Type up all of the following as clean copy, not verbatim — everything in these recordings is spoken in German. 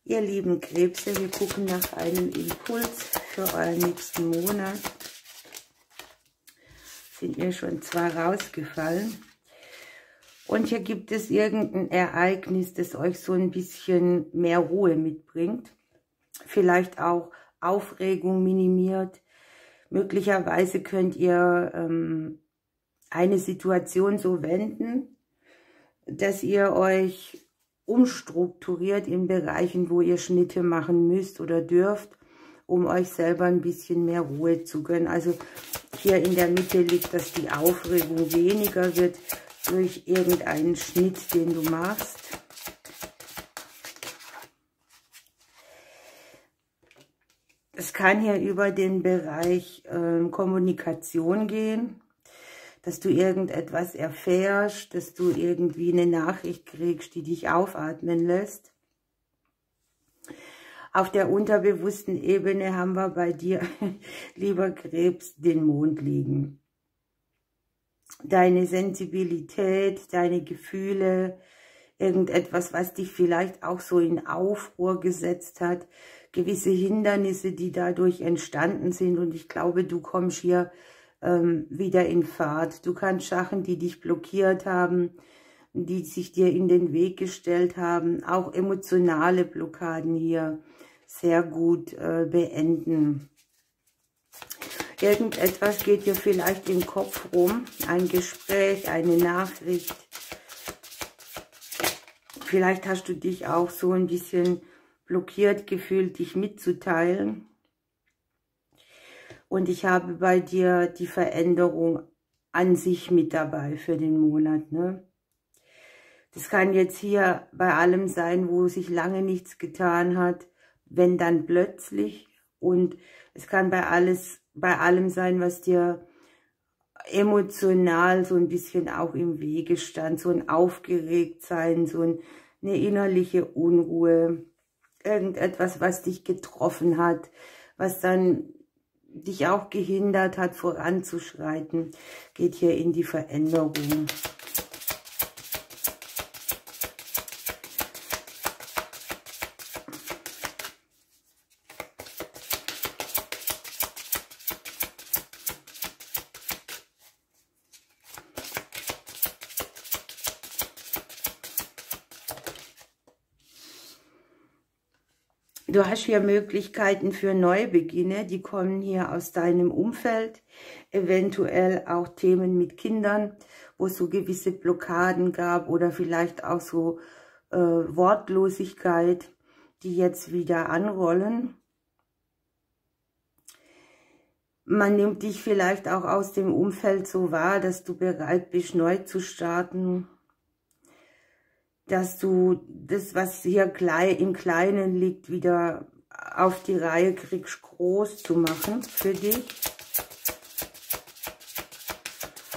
Ihr lieben Krebse, wir gucken nach einem Impuls für euren nächsten Monat. Sind mir schon 2 rausgefallen. Und hier gibt es irgendein Ereignis, das euch so ein bisschen mehr Ruhe mitbringt. Vielleicht auch Aufregung minimiert. Möglicherweise könnt ihr eine Situation so wenden, dass ihr euch umstrukturiert in Bereichen, wo ihr Schnitte machen müsst oder dürft, um euch selber ein bisschen mehr Ruhe zu gönnen. Also hier in der Mitte liegt, dass die Aufregung weniger wird durch irgendeinen Schnitt, den du machst. Es kann hier über den Bereich Kommunikation gehen, dass du irgendetwas erfährst, dass du irgendwie eine Nachricht kriegst, die dich aufatmen lässt. Auf der unterbewussten Ebene haben wir bei dir, lieber Krebs, den Mond liegen. Deine Sensibilität, deine Gefühle, irgendetwas, was dich vielleicht auch so in Aufruhr gesetzt hat, gewisse Hindernisse, die dadurch entstanden sind. Und ich glaube, du kommst hier wieder in Fahrt. Du kannst Sachen, die dich blockiert haben, die sich dir in den Weg gestellt haben, auch emotionale Blockaden hier sehr gut beenden. Irgendetwas geht dir vielleicht im Kopf rum, ein Gespräch, eine Nachricht. Vielleicht hast du dich auch so ein bisschen blockiert gefühlt, dich mitzuteilen. Und ich habe bei dir die Veränderung an sich mit dabei für den Monat, ne? Das kann jetzt hier bei allem sein, wo sich lange nichts getan hat, wenn dann plötzlich. Und es kann bei allem sein, was dir emotional so ein bisschen auch im Wege stand, so ein Aufgeregtsein, so eine innerliche Unruhe, irgendetwas, was dich getroffen hat, was dann dich auch gehindert hat, voranzuschreiten, geht hier in die Veränderung. Du hast hier Möglichkeiten für Neubeginne, die kommen hier aus deinem Umfeld, eventuell auch Themen mit Kindern, wo es so gewisse Blockaden gab oder vielleicht auch so Wortlosigkeit, die jetzt wieder anrollen. Man nimmt dich vielleicht auch aus dem Umfeld so wahr, dass du bereit bist, neu zu starten, dass du das, was hier im Kleinen liegt, wieder auf die Reihe kriegst, groß zu machen für dich.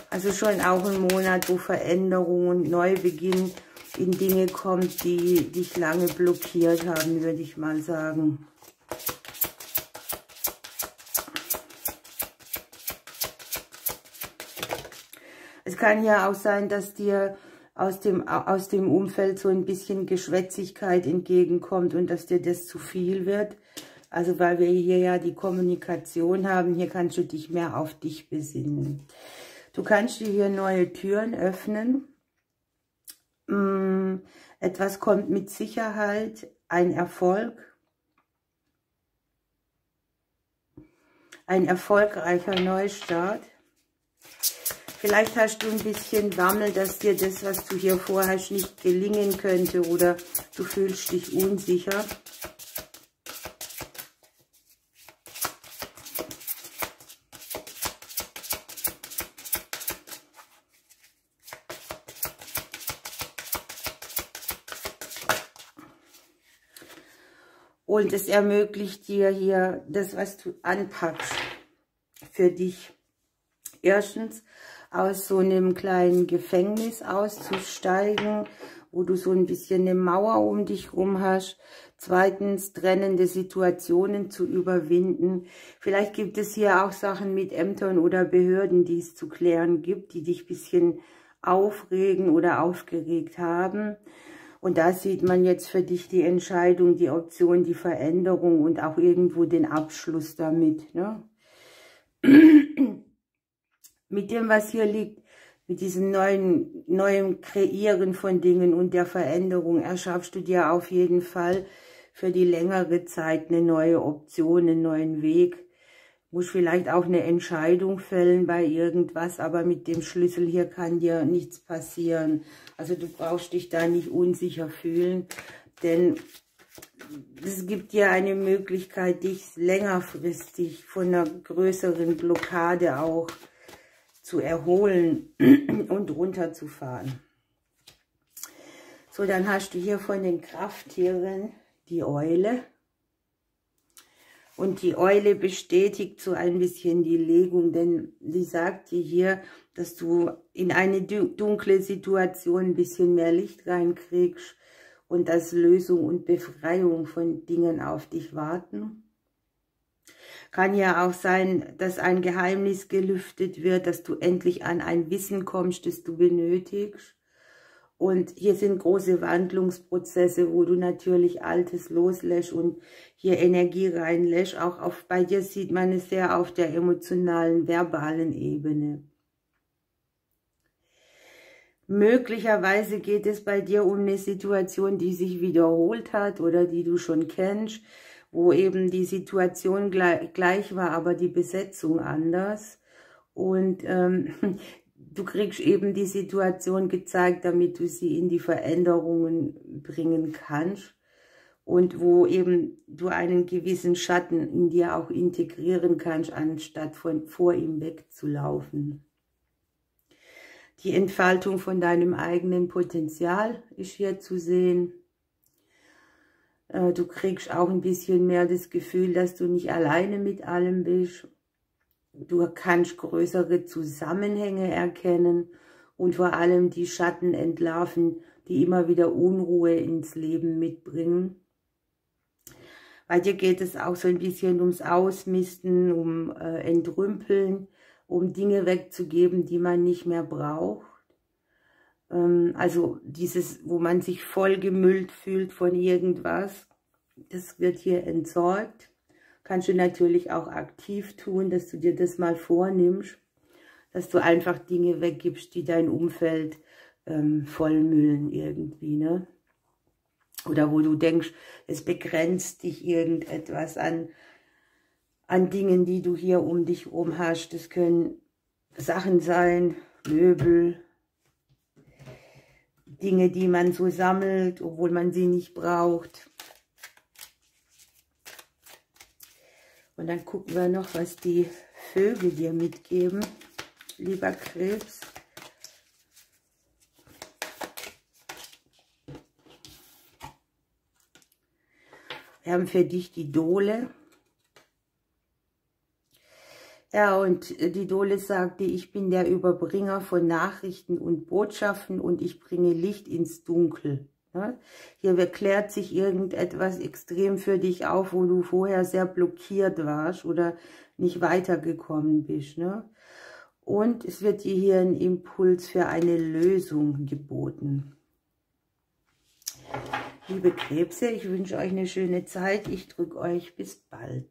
Also schon auch ein Monat, wo Veränderung und Neubeginn in Dinge kommt, die dich lange blockiert haben, würde ich mal sagen. Es kann ja auch sein, dass dir aus dem Umfeld so ein bisschen Geschwätzigkeit entgegenkommt und dass dir das zu viel wird. Also weil wir hier ja die Kommunikation haben, hier kannst du dich mehr auf dich besinnen. Du kannst dir hier neue Türen öffnen. Etwas kommt mit Sicherheit, ein Erfolg. Ein erfolgreicher Neustart. Vielleicht hast du ein bisschen Bammel, dass dir das, was du hier vorhast, nicht gelingen könnte oder du fühlst dich unsicher. Und es ermöglicht dir hier das, was du anpackst, für dich. Erstens, aus so einem kleinen Gefängnis auszusteigen, wo du so ein bisschen eine Mauer um dich rum hast. Zweitens, trennende Situationen zu überwinden. Vielleicht gibt es hier auch Sachen mit Ämtern oder Behörden, die es zu klären gibt, die dich ein bisschen aufregen oder aufgeregt haben. Und da sieht man jetzt für dich die Entscheidung, die Option, die Veränderung und auch irgendwo den Abschluss damit. Ne? Mit dem, was hier liegt, mit diesem neuen Kreieren von Dingen und der Veränderung, erschaffst du dir auf jeden Fall für die längere Zeit eine neue Option, einen neuen Weg. Musst vielleicht auch eine Entscheidung fällen bei irgendwas, aber mit dem Schlüssel hier kann dir nichts passieren. Also du brauchst dich da nicht unsicher fühlen, denn es gibt dir eine Möglichkeit, dich längerfristig von einer größeren Blockade auch zu erholen und runterzufahren. So, dann hast du hier von den Krafttieren die Eule. Und die Eule bestätigt so ein bisschen die Legung, denn sie sagt dir hier, dass du in eine dunkle Situation ein bisschen mehr Licht reinkriegst und dass Lösung und Befreiung von Dingen auf dich warten. Kann ja auch sein, dass ein Geheimnis gelüftet wird, dass du endlich an ein Wissen kommst, das du benötigst. Und hier sind große Wandlungsprozesse, wo du natürlich Altes loslässt und hier Energie reinlässt. Auch bei dir sieht man es sehr auf der emotionalen, verbalen Ebene. Möglicherweise geht es bei dir um eine Situation, die sich wiederholt hat oder die du schon kennst, wo eben die Situation gleich war, aber die Besetzung anders. Und du kriegst eben die Situation gezeigt, damit du sie in die Veränderungen bringen kannst. Und wo eben du einen gewissen Schatten in dir auch integrieren kannst, anstatt vor ihm wegzulaufen. Die Entfaltung von deinem eigenen Potenzial ist hier zu sehen. Du kriegst auch ein bisschen mehr das Gefühl, dass du nicht alleine mit allem bist. Du kannst größere Zusammenhänge erkennen und vor allem die Schatten entlarven, die immer wieder Unruhe ins Leben mitbringen. Bei dir geht es auch so ein bisschen ums Ausmisten, um Entrümpeln, um Dinge wegzugeben, die man nicht mehr braucht. Also dieses, wo man sich vollgemüllt fühlt von irgendwas, das wird hier entsorgt. Kannst du natürlich auch aktiv tun, dass du dir das mal vornimmst, dass du einfach Dinge weggibst, die dein Umfeld vollmüllen irgendwie, ne? Oder wo du denkst, es begrenzt dich irgendetwas an Dingen, die du hier um dich herum hast. Das können Sachen sein, Möbel, Dinge, die man so sammelt, obwohl man sie nicht braucht. Und dann gucken wir noch, was die Vögel dir mitgeben, lieber Krebs. Wir haben für dich die Dole. Ja, und die Dole sagte, ich bin der Überbringer von Nachrichten und Botschaften und ich bringe Licht ins Dunkel. Ja? Hier klärt sich irgendetwas extrem für dich auf, wo du vorher sehr blockiert warst oder nicht weitergekommen bist. Ne? Und es wird dir hier ein Impuls für eine Lösung geboten. Liebe Krebse, ich wünsche euch eine schöne Zeit. Ich drücke euch bis bald.